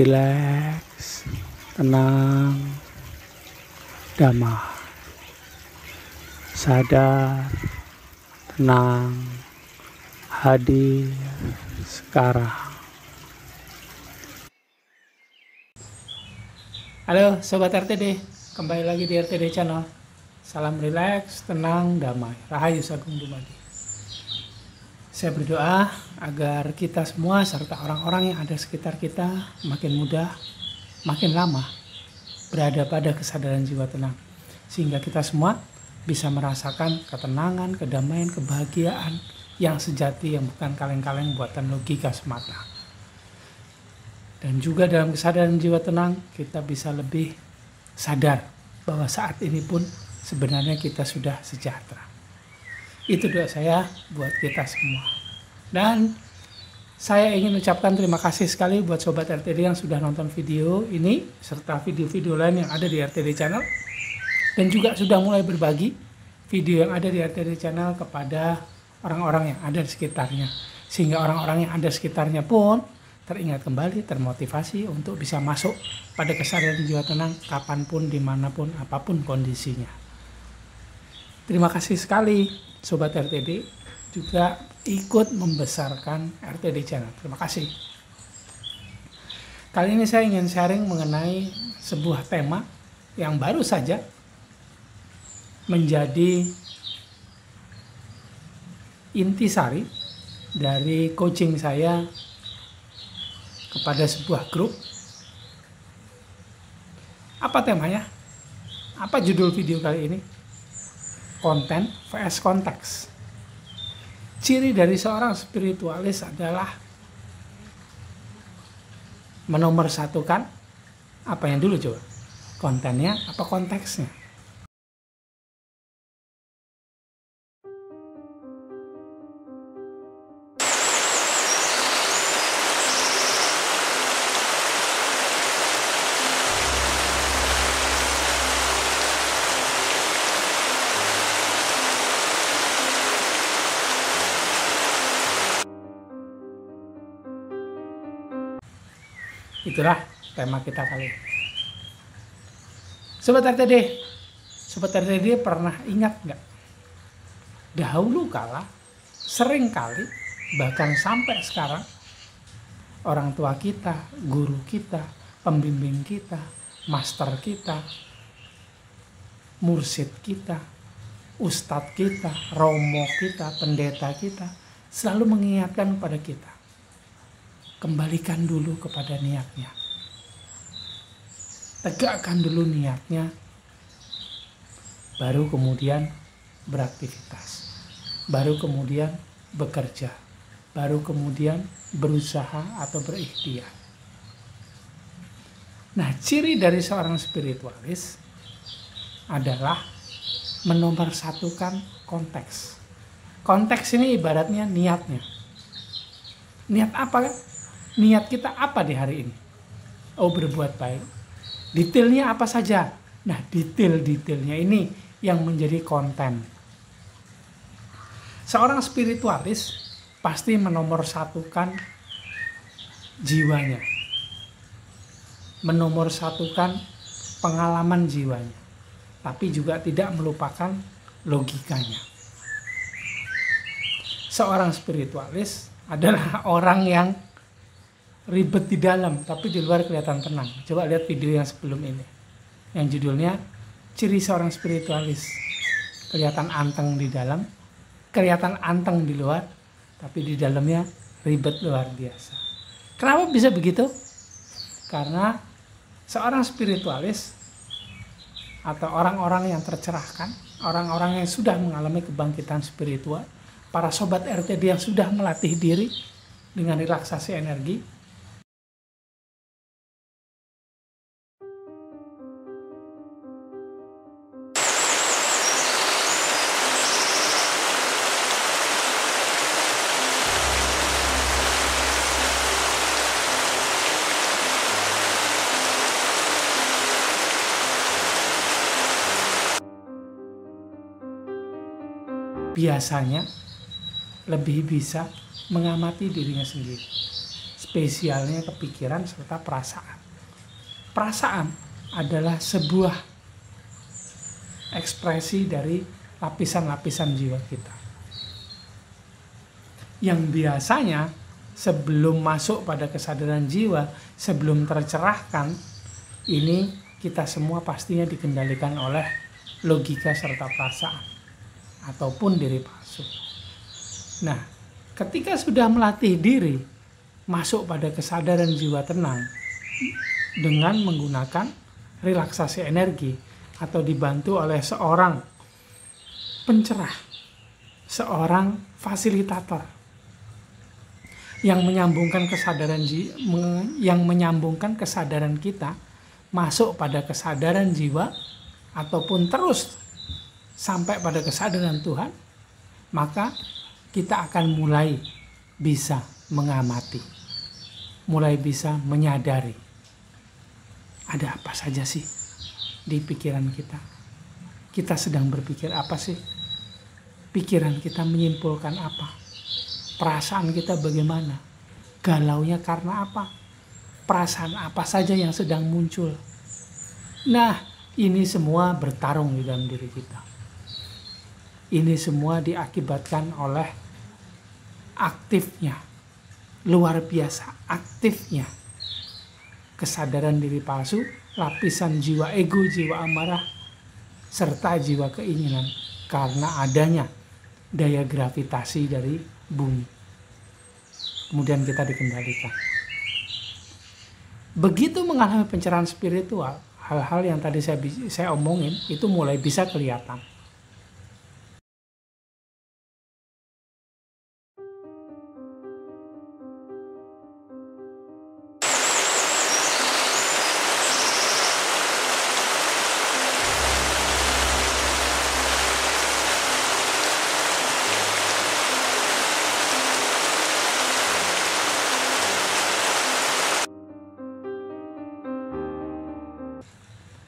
rileks, tenang, damai, sadar, tenang, hadir sekarang. Halo Sobat RTD, kembali lagi di RTD Channel. Salam rileks, tenang, damai. Rahayu Sagung Dumadi. Saya berdoa agar kita semua serta orang-orang yang ada sekitar kita makin mudah, makin lama berada pada kesadaran jiwa tenang. Sehingga kita semua bisa merasakan ketenangan, kedamaian, kebahagiaan yang sejati, yang bukan kaleng-kaleng buatan logika semata. Dan juga dalam kesadaran jiwa tenang kita bisa lebih sadar bahwa saat ini pun sebenarnya kita sudah sejahtera. Itu doa saya buat kita semua. Dan saya ingin ucapkan terima kasih sekali buat Sobat RTD yang sudah nonton video ini serta video-video lain yang ada di RTD Channel. Dan juga sudah mulai berbagi video yang ada di RTD Channel kepada orang-orang yang ada di sekitarnya. Sehingga orang-orang yang ada di sekitarnya pun teringat kembali, termotivasi untuk bisa masuk pada kesadaran jiwa tenang kapanpun, dimanapun, apapun kondisinya. Terima kasih sekali Sobat RTD juga ikut membesarkan RTD Channel. Terima kasih. Kali ini saya ingin sharing mengenai sebuah tema yang baru saja menjadi intisari dari coaching saya kepada sebuah grup. Apa temanya? Apa judul video kali ini? Konten vs konteks. Ciri dari seorang spiritualis adalah menomorsatukan apa yang dulu coba? Kontennya apa konteksnya? Itulah tema kita kali ini. Sobat RTD pernah ingat nggak? Dahulu kala, sering kali, bahkan sampai sekarang, orang tua kita, guru kita, pembimbing kita, master kita, mursyid kita, ustadz kita, romo kita, pendeta kita, selalu mengingatkan kepada kita. Kembalikan dulu kepada niatnya. Tegakkan dulu niatnya. Baru kemudian beraktivitas. Baru kemudian bekerja. Baru kemudian berusaha atau berikhtiar. Nah, ciri dari seorang spiritualis adalah menomorsatukan konteks. Konteks ini ibaratnya niatnya. Niat apa kan? Niat kita apa di hari ini? Oh, berbuat baik. Detailnya apa saja? Nah, detail-detailnya ini yang menjadi konten. Seorang spiritualis pasti menomorsatukan jiwanya. Menomorsatukan pengalaman jiwanya. Tapi juga tidak melupakan logikanya. Seorang spiritualis adalah orang yang ribet di dalam, tapi di luar kelihatan tenang. Coba lihat video yang sebelum ini, yang judulnya ciri seorang spiritualis. Kelihatan anteng di dalam, kelihatan anteng di luar, tapi di dalamnya ribet luar biasa. Kenapa bisa begitu? Karena seorang spiritualis atau orang-orang yang tercerahkan, orang-orang yang sudah mengalami kebangkitan spiritual, para sobat RTD yang sudah melatih diri dengan relaksasi energi, biasanya lebih bisa mengamati dirinya sendiri, spesialnya kepikiran serta perasaan. Perasaan adalah sebuah ekspresi dari lapisan-lapisan jiwa kita. Yang biasanya sebelum masuk pada kesadaran jiwa, sebelum tercerahkan, ini kita semua pastinya dikendalikan oleh logika serta perasaan ataupun diri palsu. Nah, ketika sudah melatih diri masuk pada kesadaran jiwa tenang dengan menggunakan relaksasi energi atau dibantu oleh seorang pencerah, seorang fasilitator yang menyambungkan kesadaran kita masuk pada kesadaran jiwa ataupun terus sampai pada kesadaran Tuhan, maka kita akan mulai bisa mengamati, mulai bisa menyadari ada apa saja sih di pikiran kita. Kita sedang berpikir apa sih? Pikiran kita menyimpulkan apa? Perasaan kita bagaimana? Galaunya karena apa? Perasaan apa saja yang sedang muncul? Nah, ini semua bertarung di dalam diri kita. Ini semua diakibatkan oleh aktifnya, luar biasa aktifnya kesadaran diri palsu, lapisan jiwa ego, jiwa amarah, serta jiwa keinginan karena adanya daya gravitasi dari bumi. Kemudian kita dikendalikan. Begitu mengalami pencerahan spiritual, hal-hal yang tadi saya omongin itu mulai bisa kelihatan.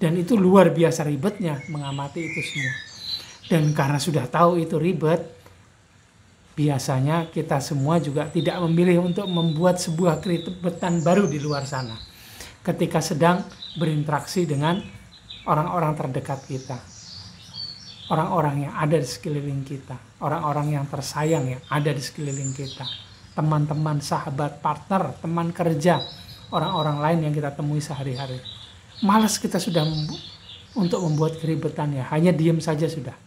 Dan itu luar biasa ribetnya mengamati itu semua. Dan karena sudah tahu itu ribet, biasanya kita semua juga tidak memilih untuk membuat sebuah keribetan baru di luar sana. Ketika sedang berinteraksi dengan orang-orang terdekat kita. Orang-orang yang ada di sekeliling kita. Orang-orang yang tersayang yang ada di sekeliling kita. Teman-teman, sahabat, partner, teman kerja. Orang-orang lain yang kita temui sehari-hari. Malas kita sudah untuk membuat keribetan ya, hanya diam saja sudah.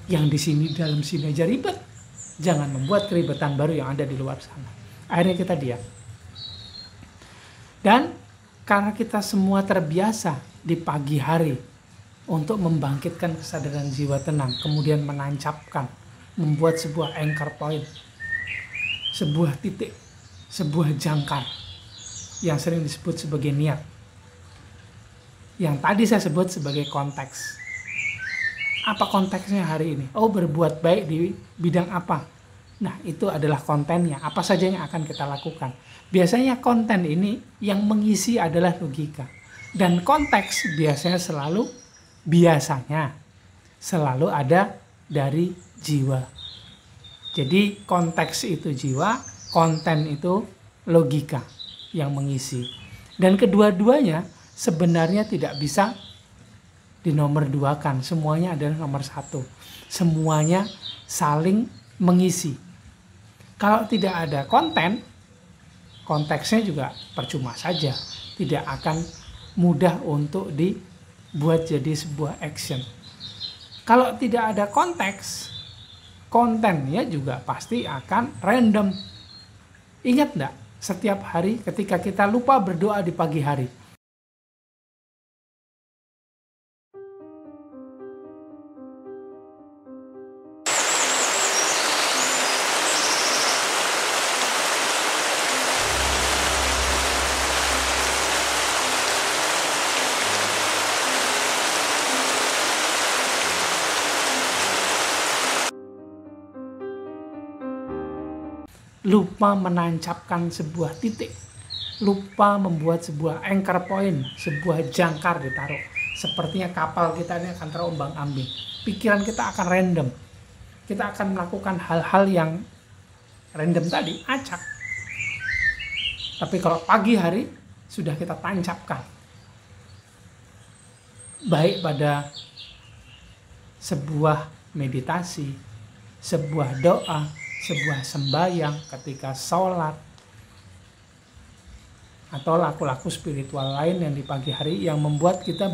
Yang di sini dalam sini aja ribet, jangan membuat keribetan baru yang ada di luar sana. Akhirnya kita diam. Dan karena kita semua terbiasa di pagi hari untuk membangkitkan kesadaran jiwa tenang, kemudian menancapkan, membuat sebuah anchor point, sebuah titik, sebuah jangkar yang sering disebut sebagai niat. Yang tadi saya sebut sebagai konteks. Apa konteksnya hari ini? Oh, berbuat baik di bidang apa? Nah, itu adalah kontennya. Apa saja yang akan kita lakukan? Biasanya konten ini yang mengisi adalah logika. Dan konteks biasanya selalu ada dari jiwa. Jadi konteks itu jiwa, konten itu logika yang mengisi. Dan kedua-duanya sebenarnya tidak bisa dinomorduakan. Semuanya adalah nomor satu. Semuanya saling mengisi. Kalau tidak ada konten, konteksnya juga percuma saja. Tidak akan mudah untuk dibuat jadi sebuah action. Kalau tidak ada konteks, kontennya juga pasti akan random. Ingat enggak? Setiap hari ketika kita lupa berdoa di pagi hari, lupa menancapkan sebuah titik, lupa membuat sebuah anchor point, sebuah jangkar ditaruh. Sepertinya kapal kita ini akan terombang-ambing. Pikiran kita akan random. Kita akan melakukan hal-hal yang random tadi, acak. Tapi kalau pagi hari, sudah kita tancapkan, baik pada sebuah meditasi, sebuah doa, sebuah sembahyang, ketika sholat, atau laku-laku spiritual lain yang di pagi hari yang membuat kita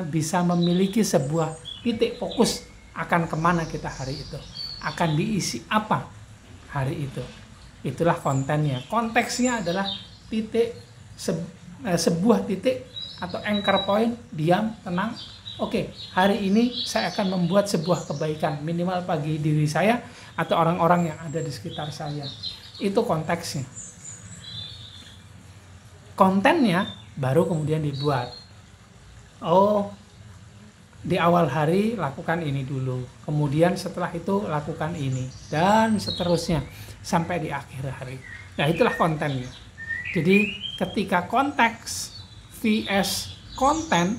bisa memiliki sebuah titik fokus akan kemana kita hari itu, akan diisi apa hari itu. Itulah kontennya. Konteksnya adalah sebuah titik atau anchor point, diam, tenang. Oke, hari ini saya akan membuat sebuah kebaikan minimal bagi diri saya atau orang-orang yang ada di sekitar saya. Itu konteksnya. Kontennya baru kemudian dibuat. Oh, di awal hari lakukan ini dulu, kemudian setelah itu lakukan ini, dan seterusnya sampai di akhir hari. Nah, itulah kontennya. Jadi ketika konteks vs konten,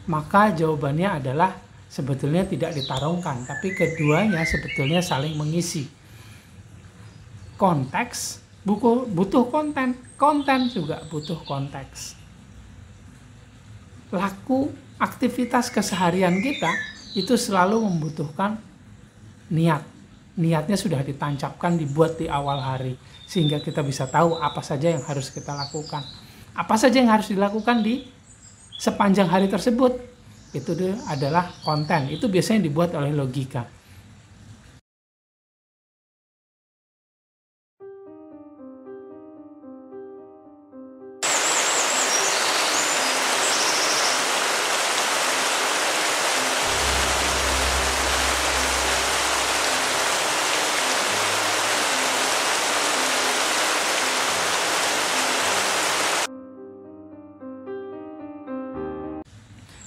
maka jawabannya adalah sebetulnya tidak ditarungkan, tapi keduanya sebetulnya saling mengisi. Konteks butuh konten, konten juga butuh konteks. Aktivitas keseharian kita itu selalu membutuhkan niat. Niatnya sudah ditancapkan, dibuat di awal hari, sehingga kita bisa tahu apa saja yang harus kita lakukan. Apa saja yang harus dilakukan di sepanjang hari tersebut. Itu adalah konten. Itu biasanya dibuat oleh logika.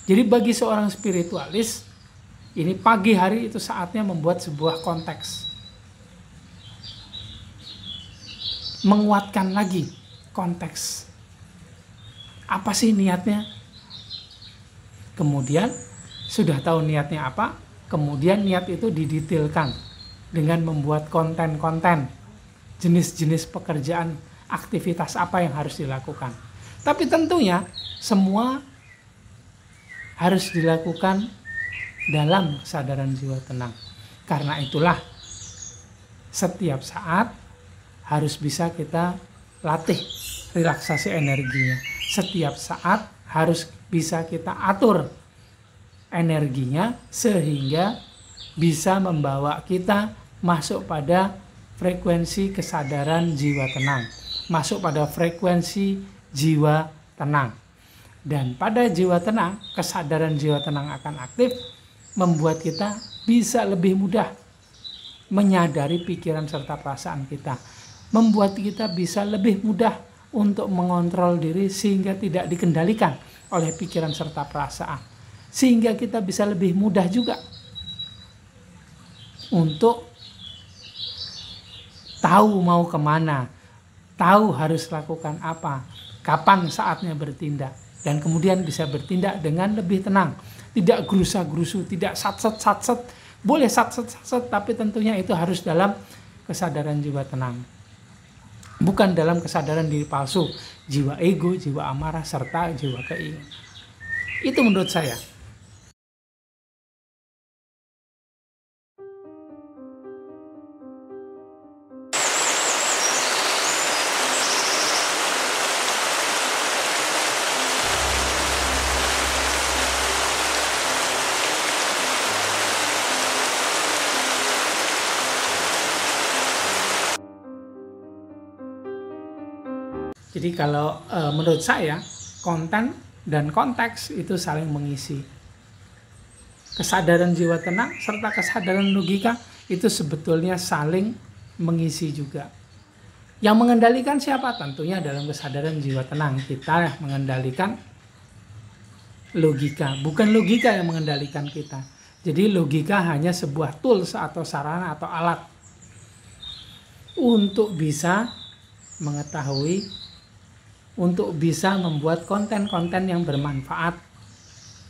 Jadi bagi seorang spiritualis, ini pagi hari itu saatnya membuat sebuah konteks. Menguatkan lagi konteks. Apa sih niatnya? Kemudian sudah tahu niatnya apa, kemudian niat itu didetailkan dengan membuat konten-konten, jenis-jenis pekerjaan, aktivitas apa yang harus dilakukan. Tapi tentunya semua harus dilakukan dalam kesadaran jiwa tenang. Karena itulah setiap saat harus bisa kita latih relaksasi energinya. Setiap saat harus bisa kita atur energinya sehingga bisa membawa kita masuk pada frekuensi kesadaran jiwa tenang. Masuk pada frekuensi jiwa tenang. Dan pada jiwa tenang, kesadaran jiwa tenang akan aktif, membuat kita bisa lebih mudah menyadari pikiran serta perasaan kita. Membuat kita bisa lebih mudah untuk mengontrol diri sehingga tidak dikendalikan oleh pikiran serta perasaan. Sehingga kita bisa lebih mudah juga untuk tahu mau kemana, tahu harus lakukan apa, kapan saatnya bertindak. Dan kemudian bisa bertindak dengan lebih tenang. Tidak gerusa-gerusu, tidak satset-satset. Boleh satset-satset, tapi tentunya itu harus dalam kesadaran jiwa tenang. Bukan dalam kesadaran diri palsu, jiwa ego, jiwa amarah, serta jiwa keinginan. Itu menurut saya. Jadi kalau menurut saya, konten dan konteks itu saling mengisi. Kesadaran jiwa tenang serta kesadaran logika itu sebetulnya saling mengisi juga. Yang mengendalikan siapa? Tentunya dalam kesadaran jiwa tenang. Kita mengendalikan logika, bukan logika yang mengendalikan kita. Jadi logika hanya sebuah tools atau sarana atau alat untuk bisa mengetahui, untuk bisa membuat konten-konten yang bermanfaat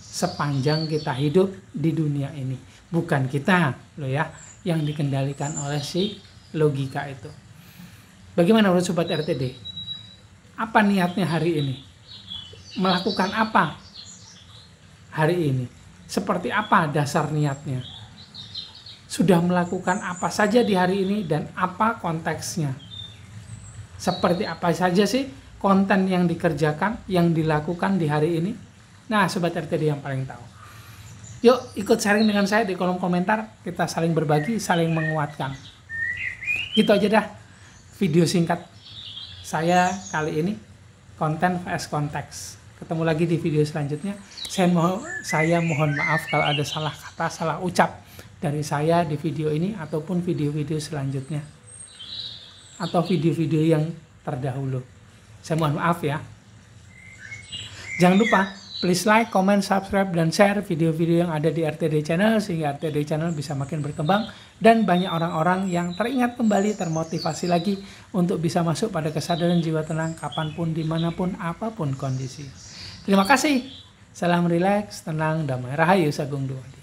sepanjang kita hidup di dunia ini. Bukan kita loh ya, yang dikendalikan oleh si logika itu. Bagaimana menurut Sobat RTD? Apa niatnya hari ini? Melakukan apa hari ini? Seperti apa dasar niatnya? Sudah melakukan apa saja di hari ini dan apa konteksnya? Seperti apa saja sih konten yang dikerjakan, yang dilakukan di hari ini? Nah, Sobat RTD yang paling tahu. Yuk ikut sharing dengan saya di kolom komentar, kita saling berbagi, saling menguatkan. Gitu aja dah video singkat saya kali ini, konten vs konteks. Ketemu lagi di video selanjutnya. Saya mohon maaf kalau ada salah kata, salah ucap dari saya di video ini ataupun video-video selanjutnya atau video-video yang terdahulu. Saya mohon maaf ya. Jangan lupa please like, comment, subscribe, dan share video-video yang ada di RTD Channel sehingga RTD Channel bisa makin berkembang dan banyak orang-orang yang teringat kembali, termotivasi lagi untuk bisa masuk pada kesadaran jiwa tenang kapanpun, dimanapun, apapun kondisi. Terima kasih. Salam rileks, tenang, damai, rahayu, sagung dumadi.